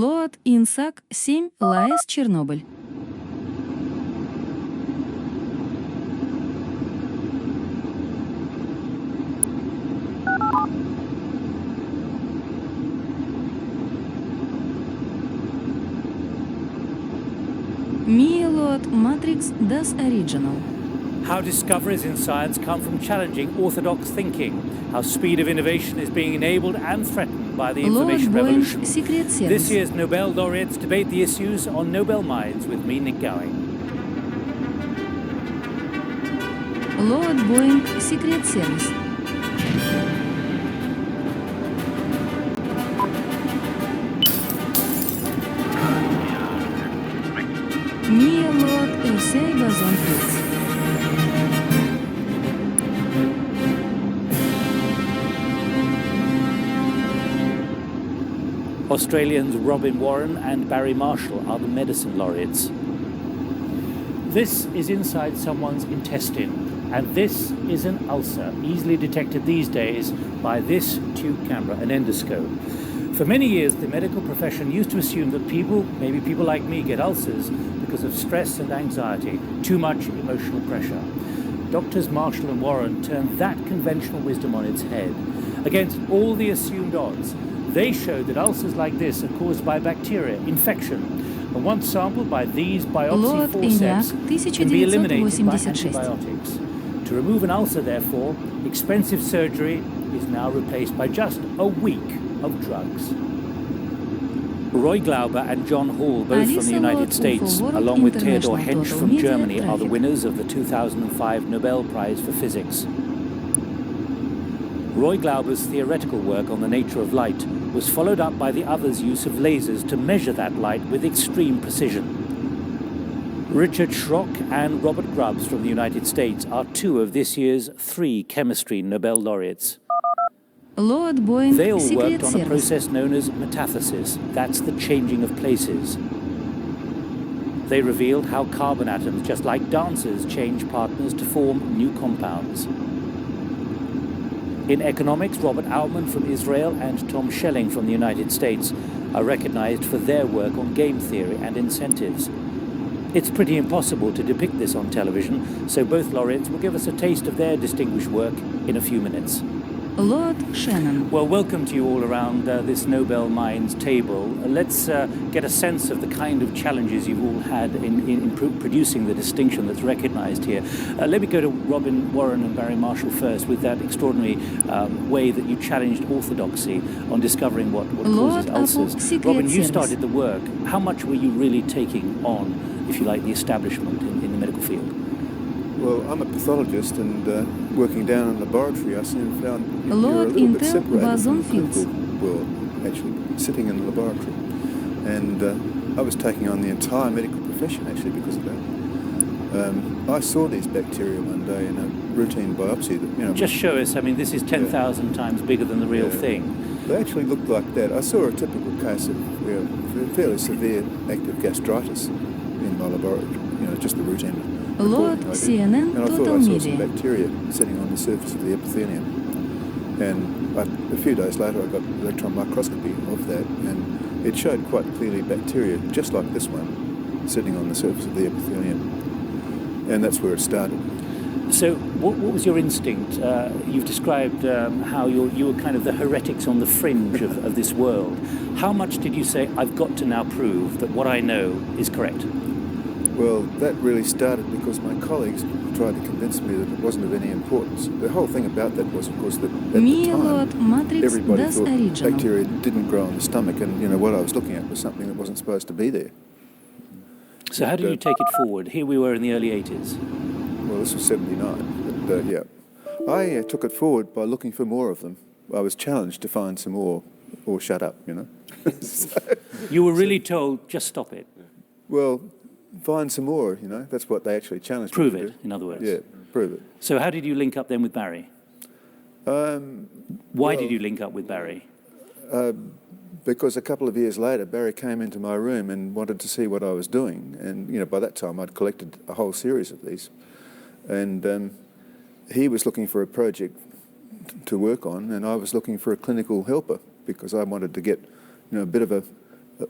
Лоат Инсак 7 ЛАЭС Чернобыль. Mia Loat Matrix Das Original. How discoveries in science come from challenging orthodox thinking. How speed of innovation is being enabled and threatened by the information revolution. Secret Service. This year's Nobel laureates debate the issues on Nobel Minds with me, Nick Gowing. Loat Boeing Secret Service. Mia Loat Ursay Boson Fritz. Australians Robin Warren and Barry Marshall are the medicine laureates. This is inside someone's intestine, and this is an ulcer, easily detected these days by this tube camera, an endoscope. For many years, the medical profession used to assume that people, maybe people like me, get ulcers because of stress and anxiety, too much emotional pressure. Doctors Marshall and Warren turned that conventional wisdom on its head. Against all the assumed odds, they showed that ulcers like this are caused by bacteria, infection, and once sampled by these biopsy forceps can be eliminated by antibiotics. To remove an ulcer, therefore, expensive surgery is now replaced by just a week of drugs. Roy Glauber and John Hall, both from the United States, along with Theodor Hensch from Germany, are the winners of the 2005 Nobel Prize for Physics. Roy Glauber's theoretical work on the nature of light was followed up by the others' use of lasers to measure that light with extreme precision. Richard Schrock and Robert Grubbs from the United States are two of this year's 3 chemistry Nobel laureates. They all worked on a process known as metathesis. That's the changing of places. They revealed how carbon atoms, just like dancers, change partners to form new compounds. In economics, Robert Altman from Israel and Tom Schelling from the United States are recognized for their work on game theory and incentives. It's pretty impossible to depict this on television, so both laureates will give us a taste of their distinguished work in a few minutes. Lord Shannon. Well, welcome to you all around this Nobel Minds table. Let's get a sense of the kind of challenges you've all had in producing the distinction that's recognized here. Let me go to Robin Warren and Barry Marshall first with that extraordinary way that you challenged orthodoxy on discovering what causes ulcers. Robin, you started the work. How much were you really taking on, if you like, the establishment in the medical field? Well, I'm a pathologist, and working down in the laboratory, I soon found you're a little bit separated from the clinical world, actually, sitting in the laboratory. And I was taking on the entire medical profession, actually, because of that. I saw these bacteria one day in a routine biopsy. That, just show us, I mean, this is 10,000 times bigger than the real thing. They actually looked like that. I saw a typical case of fairly severe active gastritis in my laboratory, just the routine. Lord CNN and I Total thought I saw Media. some bacteria sitting on the surface of the epithelium. And a few days later I got electron microscopy of that, and it showed quite clearly bacteria, just like this one, sitting on the surface of the epithelium. And that's where it started. So what was your instinct? You've described how you were kind of the heretics on the fringe of this world. How much did you say, I've got to now prove that what I know is correct? Well, that really started because my colleagues tried to convince me that it wasn't of any importance. The whole thing about that was, of course, that at the time, everybody thought bacteria didn't grow in the stomach, and what I was looking at was something that wasn't supposed to be there. So how did you take it forward? Here we were in the early 80s. Well, this was 79, but yeah. I took it forward by looking for more of them. I was challenged to find some more, or shut up, So, you were really told, just stop it. Well, find some more, That's what they actually challenged me to do. Prove it, in other words. Yeah, prove it. So how did you link up then with Barry? Why did you link up with Barry? Because a couple of years later, Barry came into my room and wanted to see what I was doing. And, by that time, I'd collected a whole series of these. And he was looking for a project to work on, and I was looking for a clinical helper because I wanted to get, a bit of a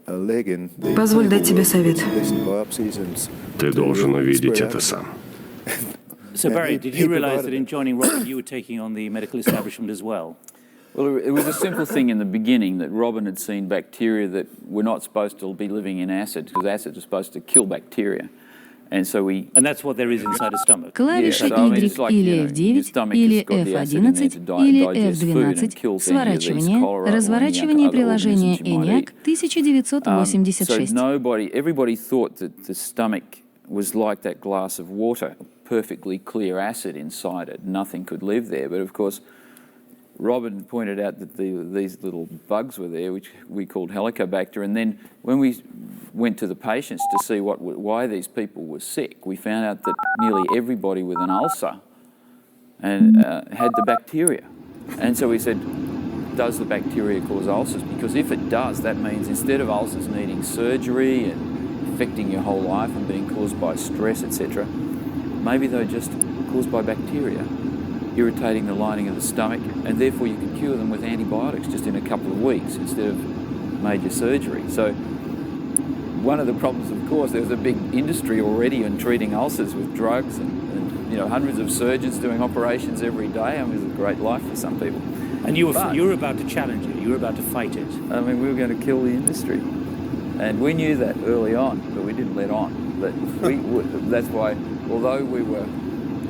a leg in the Позволь дать тебе совет. recent biopsies and Ты должен увидеть это сам. So, Barry, did you realize that in joining Robin, you were taking on the medical establishment as well? Well, it was a simple thing in the beginning that Robin had seen bacteria that were not supposed to be living in acid, because acids are supposed to kill bacteria. And so we... And that's what there is inside a stomach. Клавиши Y или F9, или F11, или F12, сворачивание, разворачивание приложения ENIAC So 1986. everybody thought that the stomach was like that glass of water, perfectly clear acid inside it. Nothing could live there. But of course, Robin pointed out that these little bugs were there, which we called Helicobacter. And then when we went to the patients to see why these people were sick, we found out that nearly everybody with an ulcer had the bacteria. And so we said, does the bacteria cause ulcers? Because if it does, that means instead of ulcers needing surgery and affecting your whole life and being caused by stress, etc., maybe they're just caused by bacteria irritating the lining of the stomach, and therefore you can cure them with antibiotics just in a couple of weeks instead of major surgery. So one of the problems, of course, there was a big industry already in treating ulcers with drugs and hundreds of surgeons doing operations every day. I mean, it was a great life for some people. And you were about to challenge it. You were about to fight it. I mean, we were going to kill the industry. And we knew that early on, but we didn't let on. But that's why, although we were,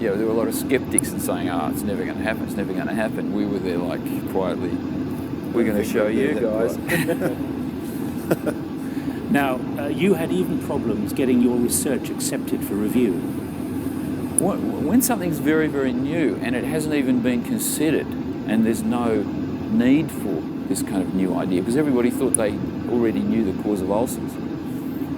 there were a lot of skeptics and saying, it's never going to happen, it's never going to happen. We were there like quietly, we're going to show you guys. Now, you had even problems getting your research accepted for review. When something's very, very new and it hasn't even been considered and there's no need for this kind of new idea, because everybody thought they already knew the cause of ulcers.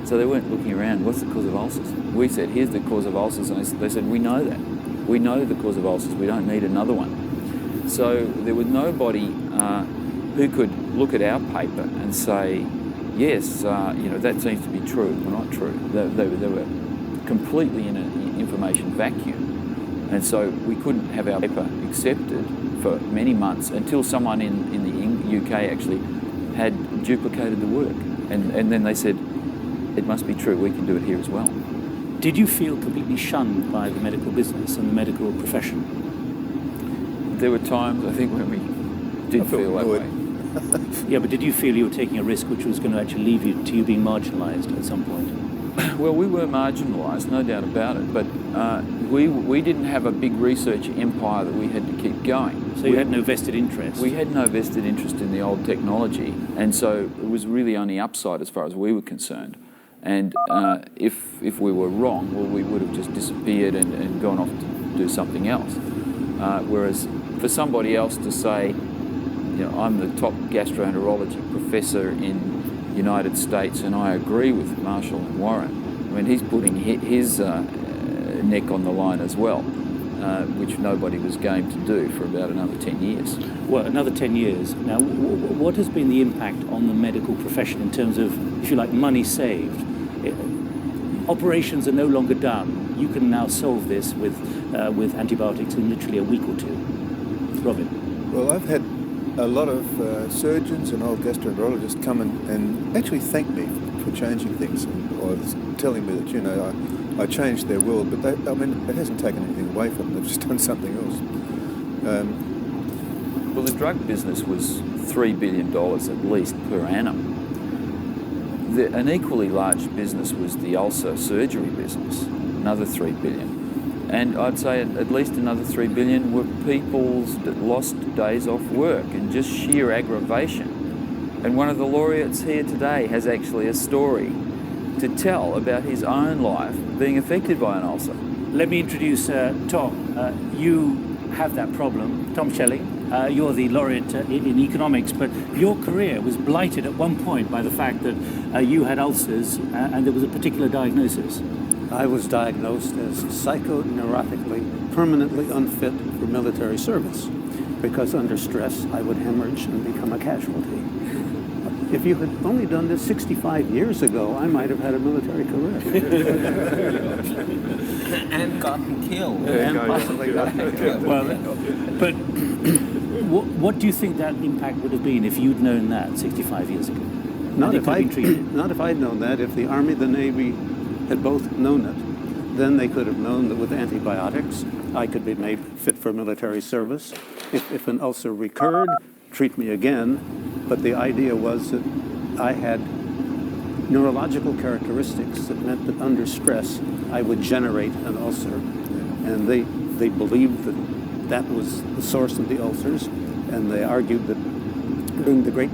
So they weren't looking around, what's the cause of ulcers? We said, here's the cause of ulcers, and they said, we know that. We know the cause of ulcers, we don't need another one. So there was nobody who could look at our paper and say, yes, that seems to be true or not true. They were completely in an information vacuum. And so we couldn't have our paper accepted for many months until someone in the UK actually had duplicated the work. And then they said, it must be true, we can do it here as well. Did you feel completely shunned by the medical business and the medical profession? There were times, I think, when we did feel that way. Yeah, but did you feel you were taking a risk which was going to actually lead you to you being marginalised at some point? Well, we were marginalised, no doubt about it, but we didn't have a big research empire that we had to keep going. So you had no vested interest? We had no vested interest in the old technology, and so it was really only upside as far as we were concerned. And if we were wrong, well, we would have just disappeared and gone off to do something else. Whereas for somebody else to say, I'm the top gastroenterology professor in the United States and I agree with Marshall and Warren, I mean, he's putting his neck on the line as well, which nobody was game to do for about another 10 years. Well, another 10 years. Now, what has been the impact on the medical profession in terms of, if you like, money saved? Operations are no longer done. You can now solve this with antibiotics in literally a week or two. Robin? Well, I've had a lot of surgeons and old gastroenterologists come and actually thank me for changing things, or telling me that, I changed their world, but it hasn't taken anything away from them. They've just done something else. Well, the drug business was $3 billion at least per annum. An equally large business was the ulcer surgery business, another $3 billion. And I'd say at least another $3 billion were people that lost days off work and just sheer aggravation. And one of the laureates here today has actually a story to tell about his own life being affected by an ulcer. Let me introduce Tom. You have that problem. Tom Shelley, you're the laureate in economics, but your career was blighted at one point by the fact that you had ulcers and there was a particular diagnosis. I was diagnosed as psychoneurotically permanently unfit for military service because under stress I would hemorrhage and become a casualty. If you had only done this 65 years ago, I might have had a military career. And gotten killed. And possibly gotten killed. Well, but what do you think that impact would have been if you'd known that 65 years ago? Not and if it could have I been treated. not if I'd known that. If the Army, the Navy had both known it, then they could have known that with antibiotics, I could be made fit for military service. If an ulcer recurred, treat me again. But the idea was that I had neurological characteristics that meant that under stress, I would generate an ulcer. And they believed that that was the source of the ulcers. And they argued that during the great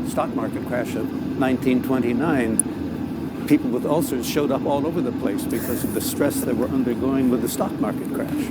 stock market crash of 1929, people with ulcers showed up all over the place because of the stress they were undergoing with the stock market crash.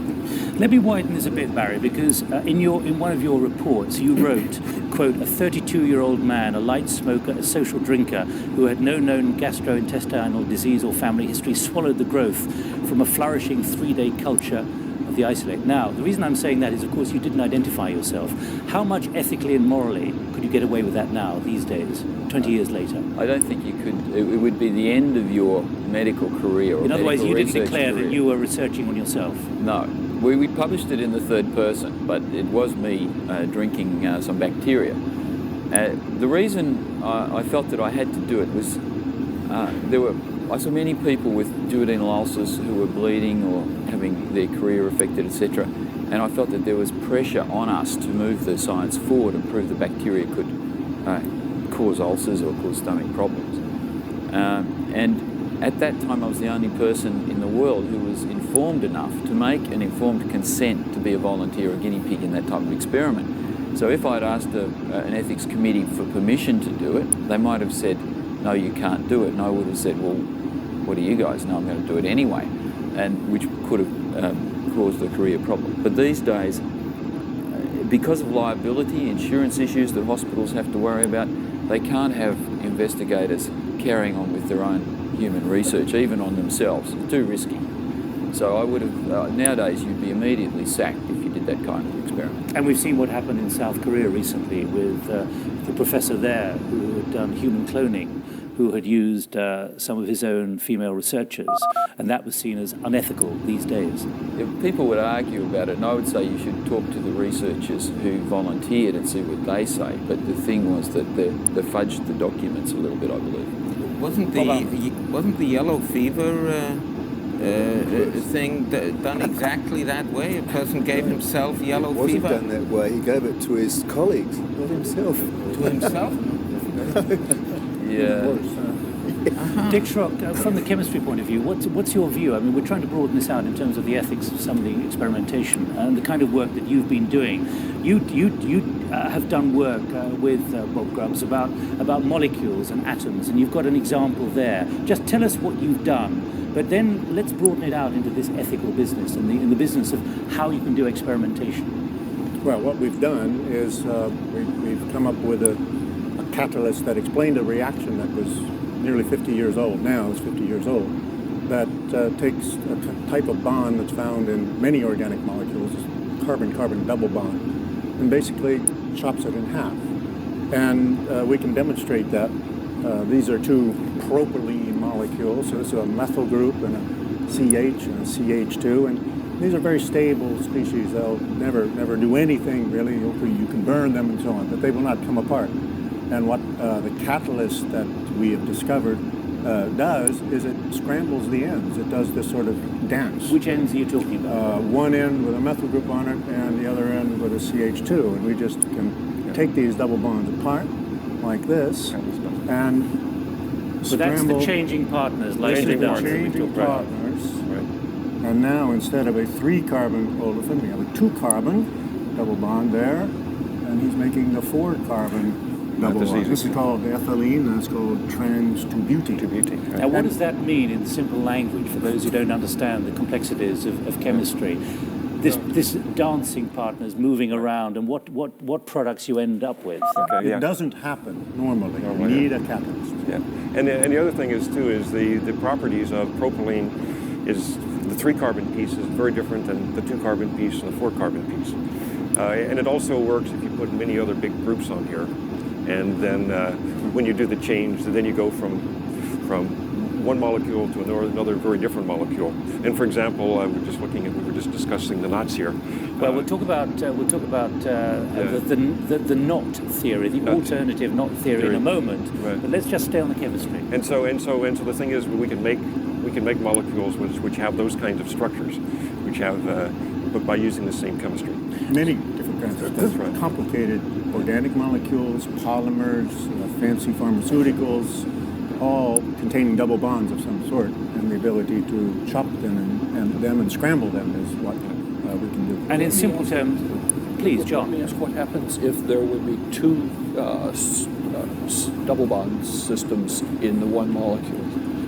Let me widen this a bit, Barry, because in one of your reports you wrote, quote, a 32-year-old man, a light smoker, a social drinker, who had no known gastrointestinal disease or family history, swallowed the growth from a flourishing 3-day culture of the isolate. Now, the reason I'm saying that is, of course, you didn't identify yourself. How much ethically and morally could you get away with that now, these days, 20 years later? I don't think you could. It would be the end of your medical career. Or in other words, you didn't research declare career. that you were researching on yourself. No. We published it in the third person, but it was me drinking some bacteria. The reason I felt that I had to do it was I saw many people with duodenal ulcers who were bleeding or having their career affected, etc. And I felt that there was pressure on us to move the science forward and prove that bacteria could cause ulcers or cause stomach problems. And at that time, I was the only person in the world who was informed enough to make an informed consent to be a volunteer or guinea pig in that type of experiment. So if I'd asked an ethics committee for permission to do it, they might have said, no, you can't do it. And I would have said, well, what do you guys know? I'm going to do it anyway, and which could have caused a career problem. But these days, because of liability, insurance issues that hospitals have to worry about, they can't have investigators carrying on with their own human research, even on themselves. It's too risky. So I would have, nowadays you'd be immediately sacked if you did that kind of experiment. And we've seen what happened in South Korea recently with the professor there who had done human cloning, who had used some of his own female researchers, and that was seen as unethical these days. People would argue about it, and I would say you should talk to the researchers who volunteered and see what they say, but the thing was that they fudged the documents a little bit, I believe. Wasn't the yellow fever thing done exactly that way? A person gave himself yellow fever? It wasn't done that way. He gave it to his colleagues, not himself. To himself? Yeah. Dick Schrock, from the chemistry point of view, what's your view? I mean, we're trying to broaden this out in terms of the ethics of some of the experimentation and the kind of work that you've been doing. You have done work with Bob Grubbs about molecules and atoms, and you've got an example there. Just tell us what you've done, but then let's broaden it out into this ethical business and in the business of how you can do experimentation. Well, what we've done is we've come up with a catalyst that explained a reaction that was nearly 50 years old. Now it's 50 years old. That takes a type of bond that's found in many organic molecules, carbon-carbon double bond, and basically chops it in half. And we can demonstrate that. These are two propylene molecules, so this is a methyl group and a CH and a CH2, and these are very stable species. They'll never do anything really. You can burn them and so on, but they will not come apart. And what the catalyst that we have discovered does is it scrambles the ends. It does this sort of dance. Which ends are you talking about? One end with a methyl group on it and the other end with a CH2. And we just can take these double bonds apart like this and so that's the changing partners. Changing partners. Right. And now instead of a 3-carbon olefin, we have a 2-carbon double bond there. And he's making the 4-carbon double bond. This is called ethylene, and it's called trans-2-butene. Now, what does that mean in simple language for those who don't understand the complexities of chemistry? This dancing partners moving around, and what products you end up with? It doesn't happen normally. You need a catalyst. Yeah, and the other thing is the properties of propylene is the 3-carbon piece is very different than the 2-carbon piece and the 4-carbon piece, and it also works if you put many other big groups on here. And then when you do the change, then you go from one molecule to another very different molecule. And for example, we were just discussing the knots here. Well, we'll talk about the knot theory, the alternative knot theory in a moment. Right. But let's just stay on the chemistry. And so the thing is, we can make molecules which have those kinds of structures, which have but by using the same chemistry. Many different kinds of That's right. complicated organic molecules, polymers, fancy pharmaceuticals, all containing double bonds of some sort, and the ability to chop them and scramble them is what we can do. And in simple terms, please, John. Let me ask what happens if there would be two double bond systems in the one molecule?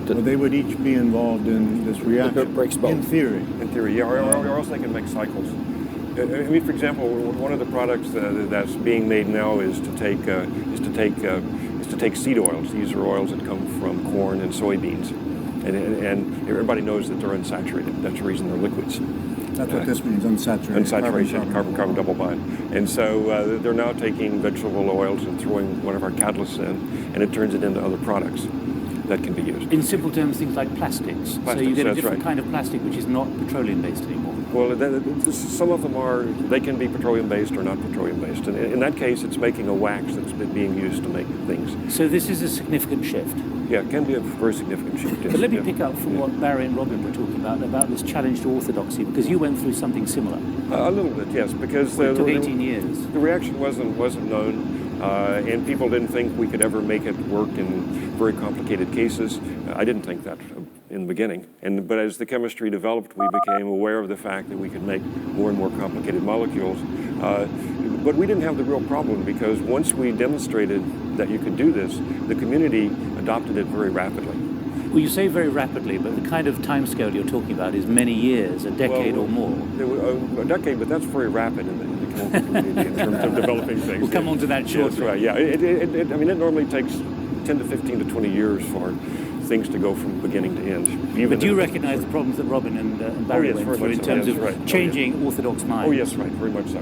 Well, they would each be involved in this reaction. It breaks both. In theory. In theory, yeah, or else they can make cycles. I mean, for example, one of the products that's being made now is to take seed oils. These are oils that come from corn and soybeans, and everybody knows that they're unsaturated. That's the reason they're liquids. That's what this means, unsaturated. Unsaturation, carbon double bond. And so they're now taking vegetable oils and throwing one of our catalysts in, and it turns it into other products that can be used. In simple terms, things like plastics. So you get a different kind of plastic which is not petroleum-based anymore. Well, some of them they can be petroleum-based or not petroleum-based. And in that case, it's making a wax that's being used to make things. So this is a significant shift. Yeah, it can be a very significant shift. But let me pick up from what Barry and Robin were talking about this challenge to orthodoxy, because you went through something similar. A little bit, yes, because it took 18 years. The reaction wasn't known. And people didn't think we could ever make it work in very complicated cases. I didn't think that in the beginning. But as the chemistry developed, we became aware of the fact that we could make more and more complicated molecules. But we didn't have the real problem, because once we demonstrated that you could do this, the community adopted it very rapidly. Well, you say very rapidly, but the kind of timescale you're talking about is many years, a decade or more. A decade, but that's very rapid in the chemical community in terms of developing things. We'll come on to that shortly. That's right, yeah. I mean, it normally takes 10 to 15 to 20 years for things to go from beginning to end. But do you recognize the problems that Robin and Barry went through in terms of changing orthodox minds? Oh, yes, right, very much so.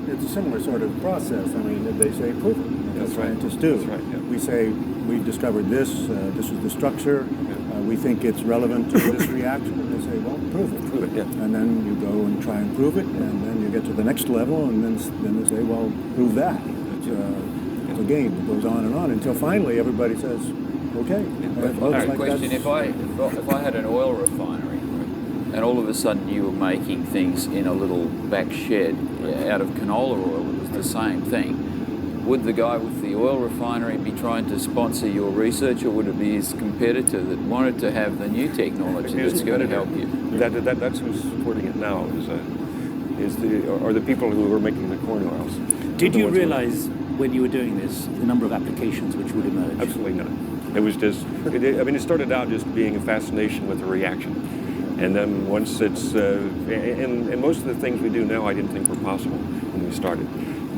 It's a similar sort of process. I mean, they say prove it. That's right. Scientists do. That's right, yeah. We say, we've discovered this, this is the structure, we think it's relevant to this reaction, and they say, well, prove it. Prove it, yeah. And then you go and try and prove it, and then you get to the next level, and then they say, well, prove that. It's a game. It goes on and on until finally everybody says, okay. Question, if I had an oil refinery and all of a sudden you were making things in a little back shed out of canola oil, it was the same thing, would the guy with the oil refinery be trying to sponsor your research, or would it be his competitor that wanted to have the new technology that's going to help you? That's who's supporting it now, are the people who are making the corn oils. Did you realize when you were doing this the number of applications which would emerge? Absolutely not. It was just, it started out just being a fascination with the reaction. And then once it's, and most of the things we do now I didn't think were possible when we started.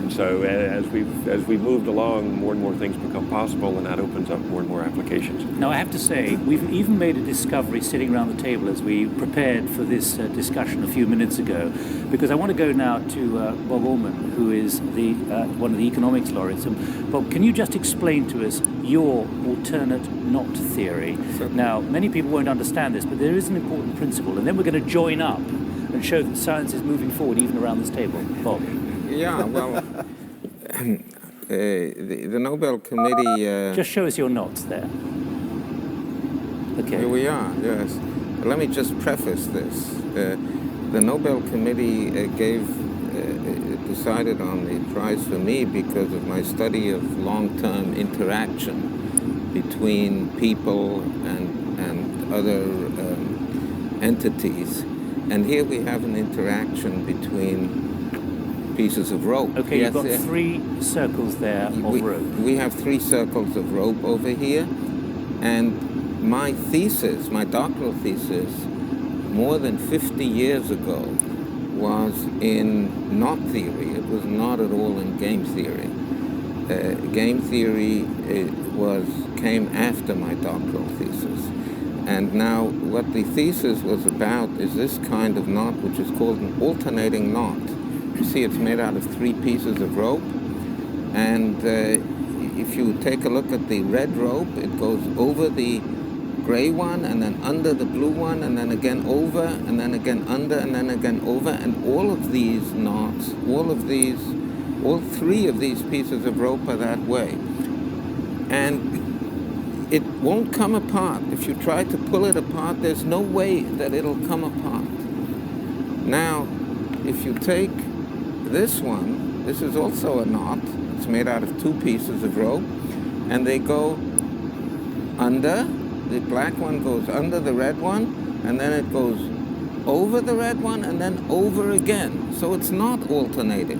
And so as we've moved along, more and more things become possible, and that opens up more and more applications. Now, I have to say, we've even made a discovery sitting around the table as we prepared for this discussion a few minutes ago, because I want to go now to Bob Ullman, who is one of the economics laureates. And Bob, can you just explain to us your alternate knot theory? Now, many people won't understand this, but there is an important principle, and then we're going to join up and show that science is moving forward even around this table. Bob. Yeah, well, the Nobel Committee... just show us your knots there. Okay. Here we are, yes. Let me just preface this. The Nobel Committee decided on the prize for me because of my study of long-term interaction between people and other entities. And here we have an interaction between pieces of rope. Okay, yes, you've got 3 circles there of rope. We have 3 circles of rope over here, and my thesis, my doctoral thesis, more than 50 years ago, was in knot theory. It was not at all in game theory. Game theory came after my doctoral thesis. And now what the thesis was about is this kind of knot, which is called an alternating knot. You see, it's made out of 3 pieces of rope, and if you take a look at the red rope, it goes over the gray one, and then under the blue one, and then again over, and then again under, and then again over, and all of these knots, all three of these pieces of rope are that way. And it won't come apart. If you try to pull it apart, there's no way that it'll come apart. Now, if you take this one, this is also a knot. It's made out of two pieces of rope, and they go under. The black one goes under the red one, and then it goes over the red one, and then over again. So it's not alternating.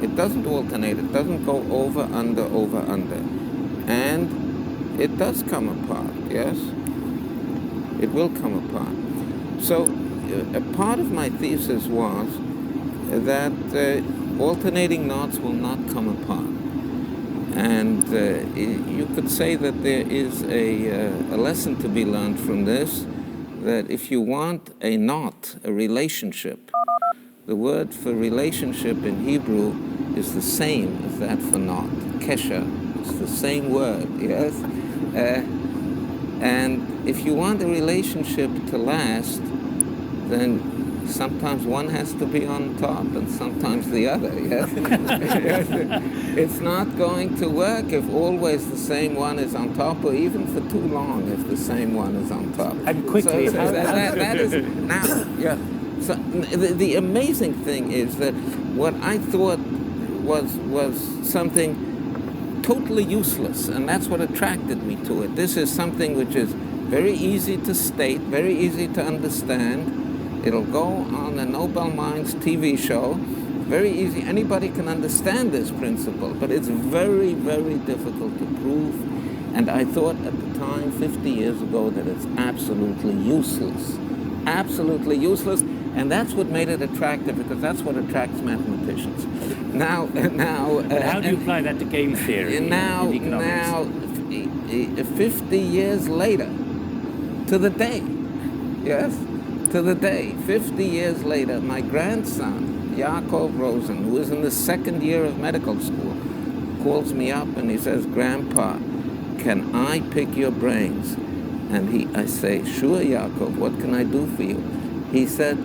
It doesn't alternate. It doesn't go over, under, and it does come apart, yes? It will come apart. So a part of my thesis was that alternating knots will not come apart. And you could say that there is a lesson to be learned from this, that if you want a knot, a relationship, the word for relationship in Hebrew is the same as that for knot, kesher. It's the same word, yes? And if you want a relationship to last, then sometimes one has to be on top and sometimes the other, yes? It's not going to work if always the same one is on top, or even for too long if the same one is on top. And quickly, so that is now, yeah. So the amazing thing is that what I thought was something totally useless, and that's what attracted me to it. This is something which is very easy to state, very easy to understand. It'll go on the Nobel Minds TV show. Very easy. Anybody can understand this principle, but it's very, very difficult to prove. And I thought at the time, 50 years ago, that it's absolutely useless. Absolutely useless. And that's what made it attractive, because that's what attracts mathematicians. Now, how do you apply that to game theory? Now, 50 years later, to the day, yes, to the day, 50 years later, my grandson, Yaakov Rosen, who is in the second year of medical school, calls me up and he says, "Grandpa, can I pick your brains?" And I say, "Sure, Yaakov, what can I do for you?" He said,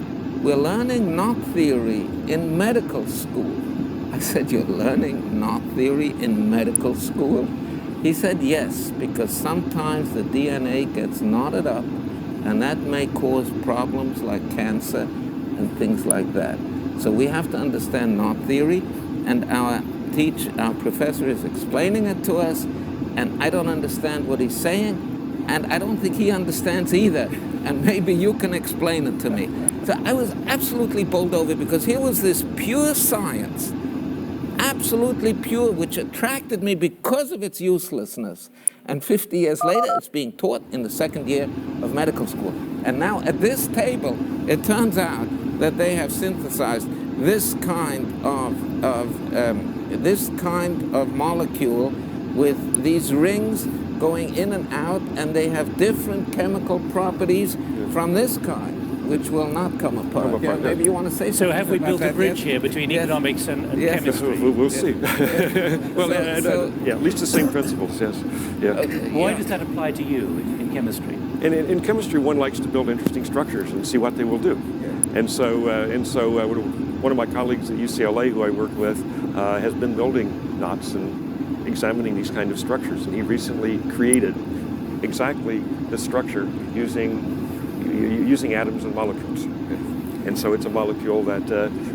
"We're learning knot theory in medical school." I said, "You're learning knot theory in medical school?" He said, "Yes, because sometimes the DNA gets knotted up, and that may cause problems like cancer and things like that. So we have to understand knot theory, and our professor is explaining it to us, and I don't understand what he's saying, and I don't think he understands either, and maybe you can explain it to me." So I was absolutely bowled over, because here was this pure science, absolutely pure, which attracted me because of its uselessness. And 50 years later, it's being taught in the second year of medical school. And now at this table, it turns out that they have synthesized this kind of molecule with these rings going in and out, and they have different chemical properties from this kind, which will not come apart. Yeah, maybe you want to say something. So have we built a bridge here between economics and chemistry? We'll see. Well, at least the same principles, yes. Yeah. Why does that apply to you in chemistry? In chemistry, one likes to build interesting structures and see what they will do. Yeah. And so one of my colleagues at UCLA, who I work with, has been building knots and examining these kind of structures. And he recently created exactly this structure using atoms and molecules. And so it's a molecule that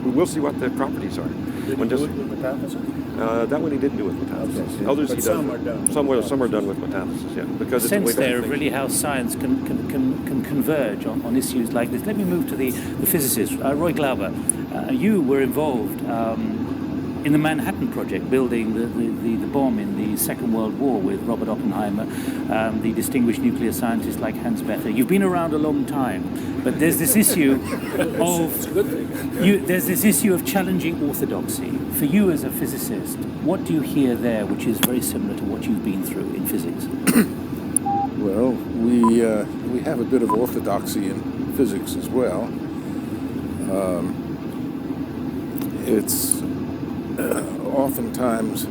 we'll see what the properties are. Did he do it with metathesis? That one he didn't do with metathesis. Okay. Others but he some does. are done. Some are done with metathesis, yeah. Because it's a way sense to there of think. really how science can converge on issues like this. Let me move to the physicist, Roy Glauber. You were involved in the Manhattan Project, building the bomb in the Second World War with Robert Oppenheimer, the distinguished nuclear scientists like Hans Bethe. You've been around a long time, but there's this issue of challenging orthodoxy. For you as a physicist, what do you hear there which is very similar to what you've been through in physics? Well, we have a bit of orthodoxy in physics as well. It's oftentimes